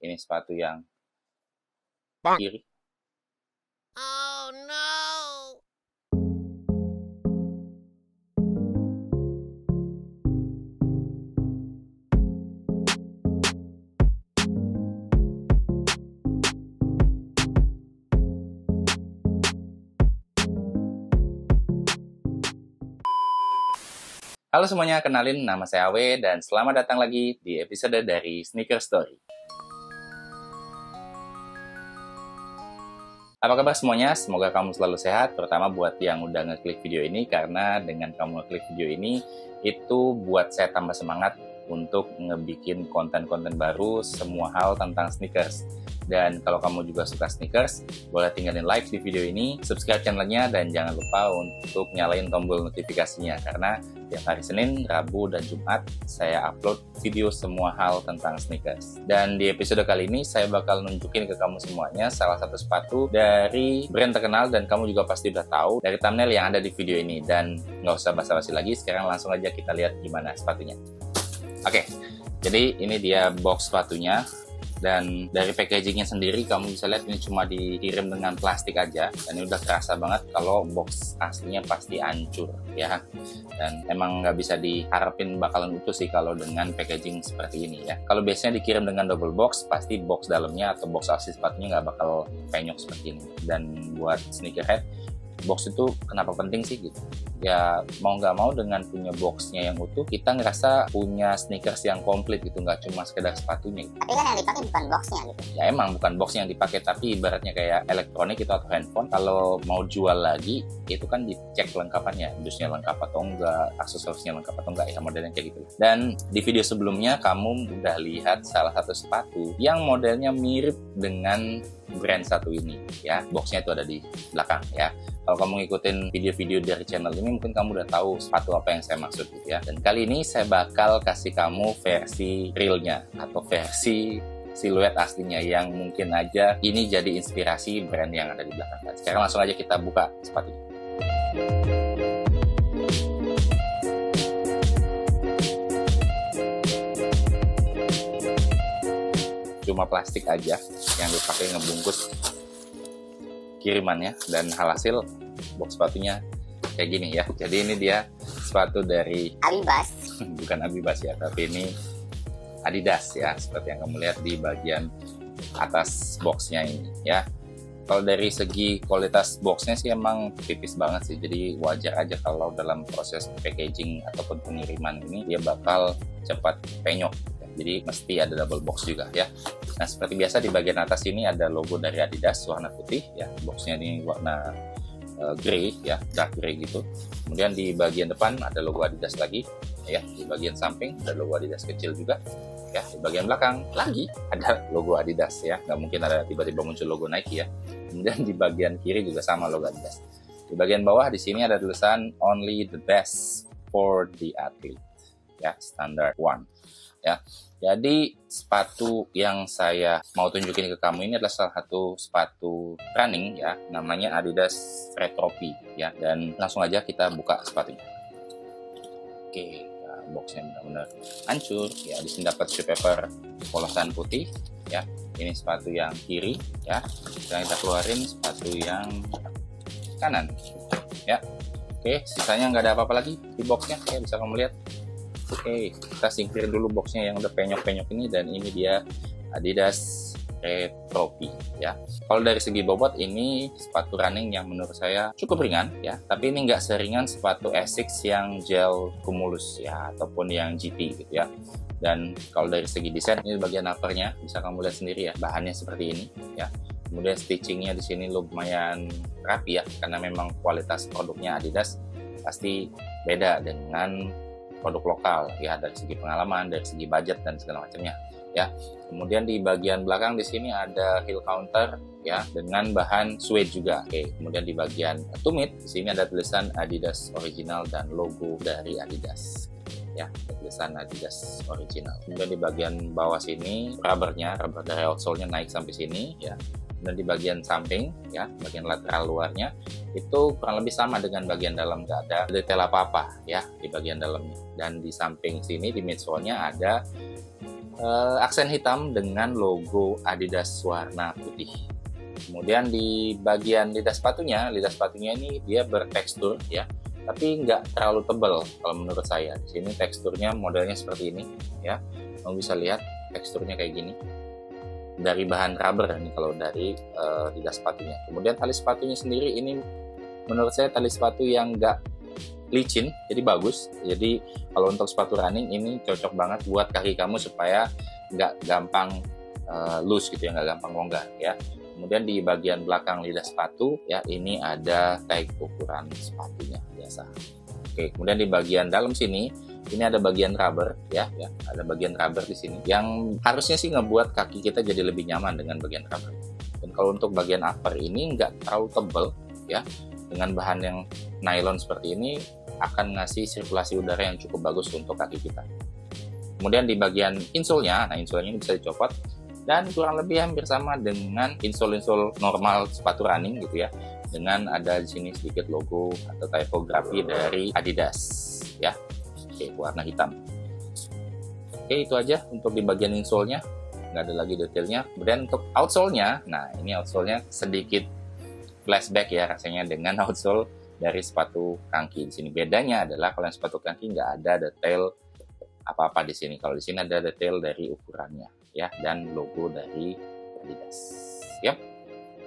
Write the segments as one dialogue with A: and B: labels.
A: ini sepatu yang kiri.
B: Oh no.
A: Halo semuanya, kenalin nama saya Awe dan selamat datang lagi di episode dari Sneaker Story. Apa kabar semuanya? Semoga kamu selalu sehat, terutama buat yang udah ngeklik video ini, karena dengan kamu ngeklik video ini, itu buat saya tambah semangat untuk ngebikin konten-konten baru, semua hal tentang sneakers. Dan kalau kamu juga suka sneakers, boleh tinggalin like di video ini, subscribe channelnya, dan jangan lupa untuk nyalain tombol notifikasinya, karena tiap hari Senin, Rabu, dan Jumat saya upload video semua hal tentang sneakers. Dan di episode kali ini saya bakal nunjukin ke kamu semuanya salah satu sepatu dari brand terkenal dan kamu juga pasti udah tahu dari thumbnail yang ada di video ini. Dan nggak usah basa-basi lagi, sekarang langsung aja kita lihat gimana sepatunya. Oke, jadi ini dia box sepatunya. Dan dari packagingnya sendiri kamu bisa lihat ini cuma dikirim dengan plastik aja, dan ini udah kerasa banget kalau box aslinya pasti hancur ya. Dan emang nggak bisa diharapin bakalan utuh sih kalau dengan packaging seperti ini ya. Kalau biasanya dikirim dengan double box, pasti box dalamnya atau box asli sepatunya nggak bakal penyok seperti ini. Dan buat sneakerhead, box itu kenapa penting sih gitu ya, mau nggak mau dengan punya boxnya yang utuh kita ngerasa punya sneakers yang komplit gitu, nggak cuma sekedar sepatunya gitu.
C: Tapi kan yang dipakai bukan boxnya gitu.
A: Ya emang bukan boxnya yang dipakai, tapi ibaratnya kayak elektronik itu atau handphone, kalau mau jual lagi itu kan dicek lengkapannya, dusnya lengkap atau enggak, aksesorisnya lengkap atau enggak, ya modelnya kayak gitu. Dan di video sebelumnya kamu udah lihat salah satu sepatu yang modelnya mirip dengan brand satu ini ya, boxnya itu ada di belakang ya. Kalau kamu ngikutin video-video dari channel ini, mungkin kamu udah tahu sepatu apa yang saya maksud gitu ya. Dan kali ini saya bakal kasih kamu versi realnya atau versi siluet aslinya yang mungkin aja ini jadi inspirasi brand yang ada di belakang. Dan sekarang langsung aja kita buka sepatunya. Cuma plastik aja yang dipakai ngebungkus kirimannya, dan hasil box sepatunya kayak gini ya. Jadi ini dia sepatu dari
C: Abibas.
A: bukan Abibas ya, tapi ini Adidas ya, seperti yang kamu lihat di bagian atas boxnya ini ya. Kalau dari segi kualitas boxnya sih emang tipis banget sih, jadi wajar aja kalau dalam proses packaging ataupun pengiriman ini dia bakal cepat penyok. Jadi mesti ada double box juga ya. Nah, seperti biasa di bagian atas ini ada logo dari Adidas warna putih ya. Boxnya ini warna grey ya, dark grey gitu. Kemudian di bagian depan ada logo Adidas lagi ya. Di bagian samping ada logo Adidas kecil juga ya. Di bagian belakang lagi ada logo Adidas ya. Nggak mungkin ada tiba-tiba muncul logo Nike ya. Kemudian di bagian kiri juga sama logo Adidas. Di bagian bawah di sini ada tulisan only the best for the athlete ya, standard one ya. Jadi sepatu yang saya mau tunjukin ke kamu ini adalah salah satu sepatu running ya, namanya Adidas Retropy ya. Dan langsung aja kita buka sepatunya. Oke, nah, boxnya benar-benar hancur ya. Di sini dapat shoe paper polosan putih ya. Ini sepatu yang kiri ya. Sekarang kita keluarin sepatu yang kanan ya. Oke, sisanya nggak ada apa-apa lagi di boxnya ya, bisa kamu lihat. Oke, kita singkirin dulu boxnya yang udah penyok-penyok ini, dan ini dia Adidas Retropy ya. Kalau dari segi bobot, ini sepatu running yang menurut saya cukup ringan ya, tapi ini nggak seringan sepatu Asics yang gel Cumulus ya, ataupun yang GT gitu ya. Dan kalau dari segi desain, ini bagian uppernya bisa kamu lihat sendiri ya, bahannya seperti ini ya. Kemudian stitchingnya di sini lumayan rapi ya, karena memang kualitas produknya Adidas pasti beda dengan produk lokal ya, dari segi pengalaman, dari segi budget dan segala macamnya ya. Kemudian di bagian belakang di sini ada heel counter ya, dengan bahan suede juga. Oke, kemudian di bagian tumit di sini ada tulisan Adidas original dan logo dari Adidas ya, tulisan Adidas original. Kemudian di bagian bawah sini rubber dari outsole-nya naik sampai sini ya. Dan di bagian samping ya, bagian lateral luarnya itu kurang lebih sama dengan bagian dalam, nggak ada detail apa-apa ya di bagian dalamnya. Dan di samping sini di midsole-nya ada aksen hitam dengan logo Adidas warna putih. Kemudian di bagian lidah sepatunya ini dia bertekstur ya, tapi nggak terlalu tebal kalau menurut saya. Di sini teksturnya modelnya seperti ini ya, kamu bisa lihat teksturnya kayak gini. Dari bahan rubber ini kalau dari lidah sepatunya. Kemudian tali sepatunya sendiri ini menurut saya tali sepatu yang nggak licin, jadi bagus. Jadi kalau untuk sepatu running ini cocok banget buat kaki kamu supaya nggak gampang loose gitu ya, nggak gampang longgar ya. Kemudian di bagian belakang lidah sepatu ya, ini ada tag ukuran sepatunya biasa. Oke, kemudian di bagian dalam sini ini ada bagian rubber ya, ada bagian rubber di sini yang harusnya sih ngebuat kaki kita jadi lebih nyaman dengan bagian rubber. Dan kalau untuk bagian upper ini nggak terlalu tebal ya, dengan bahan yang nylon seperti ini akan ngasih sirkulasi udara yang cukup bagus untuk kaki kita. Kemudian di bagian insole-nya, nah insole-nya ini bisa dicopot dan kurang lebih hampir sama dengan insole normal sepatu running gitu ya, dengan ada di sini sedikit logo atau tipografi dari Adidas ya. Oke, warna hitam. Oke, itu aja untuk di bagian insole-nya, nggak ada lagi detailnya. Kemudian untuk outsole-nya, nah ini outsole-nya sedikit flashback ya rasanya dengan outsole dari sepatu kaki. Di sini bedanya adalah kalau yang sepatu kaki nggak ada detail apa-apa di sini. Kalau di sini ada detail dari ukurannya ya, dan logo dari Adidas. Yap,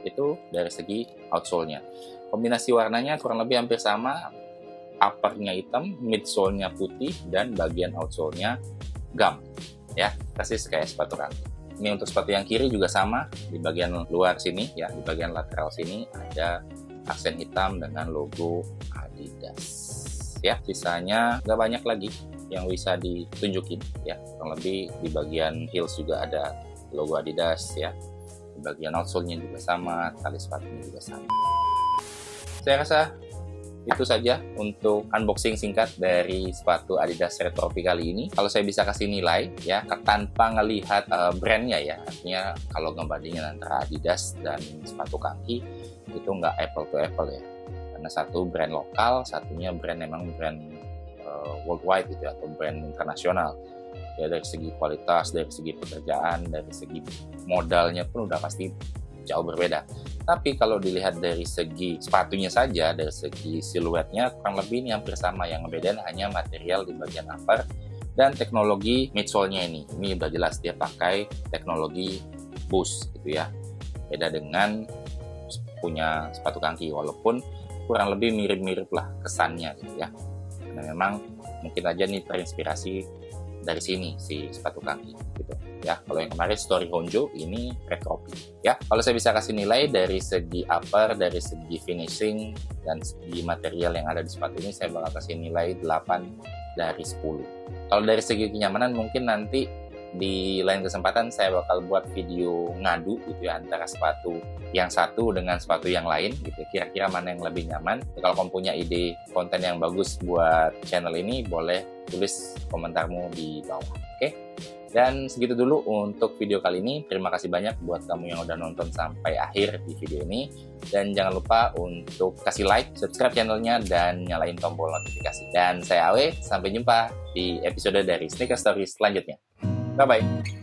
A: itu dari segi outsole-nya. Kombinasi warnanya kurang lebih hampir sama. Uppernya hitam, midsole-nya putih, dan bagian outsole-nya gum ya, persis kayak sepatu kaki. Ini untuk sepatu yang kiri juga sama, di bagian luar sini ya, di bagian lateral sini ada aksen hitam dengan logo Adidas ya. Sisanya nggak banyak lagi yang bisa ditunjukin ya, kurang lebih di bagian heels juga ada logo Adidas ya, di bagian outsole-nya juga sama, tali sepatunya juga sama. Saya rasa itu saja untuk unboxing singkat dari sepatu Adidas Retropy kali ini. Kalau saya bisa kasih nilai ya, tanpa ngelihat brandnya ya, artinya kalau ngebandingin antara Adidas dan sepatu kaki itu nggak apple to apple ya, karena satu brand lokal, satunya brand memang brand worldwide gitu ya, atau brand internasional ya. Dari segi kualitas, dari segi pekerjaan, dari segi modalnya pun udah pasti jauh berbeda. Tapi kalau dilihat dari segi sepatunya saja, dari segi siluetnya kurang lebih ini hampir sama. Yang ngebedain hanya material di bagian upper dan teknologi midsole-nya ini. Ini udah jelas dia pakai teknologi Boost gitu ya. Beda dengan punya sepatu kaki, walaupun kurang lebih mirip-mirip lah kesannya gitu ya. Karena memang mungkin aja nih terinspirasi dari sini si sepatu kaki gitu ya. Kalau yang kemarin Story Honjo, ini Retropy ya. Kalau saya bisa kasih nilai dari segi upper, dari segi finishing, dan segi material yang ada di sepatu ini, saya bakal kasih nilai 8 dari 10. Kalau dari segi kenyamanan mungkin nanti di lain kesempatan saya bakal buat video ngadu gitu ya, antara sepatu yang satu dengan sepatu yang lain gitu, kira-kira mana yang lebih nyaman. Kalau kamu punya ide konten yang bagus buat channel ini, boleh tulis komentarmu di bawah. Oke? Dan segitu dulu untuk video kali ini. Terima kasih banyak buat kamu yang udah nonton sampai akhir di video ini. Dan jangan lupa untuk kasih like, subscribe channelnya, dan nyalain tombol notifikasi. Dan saya Awe, sampai jumpa di episode dari Sneaker Stories selanjutnya. Bye-bye.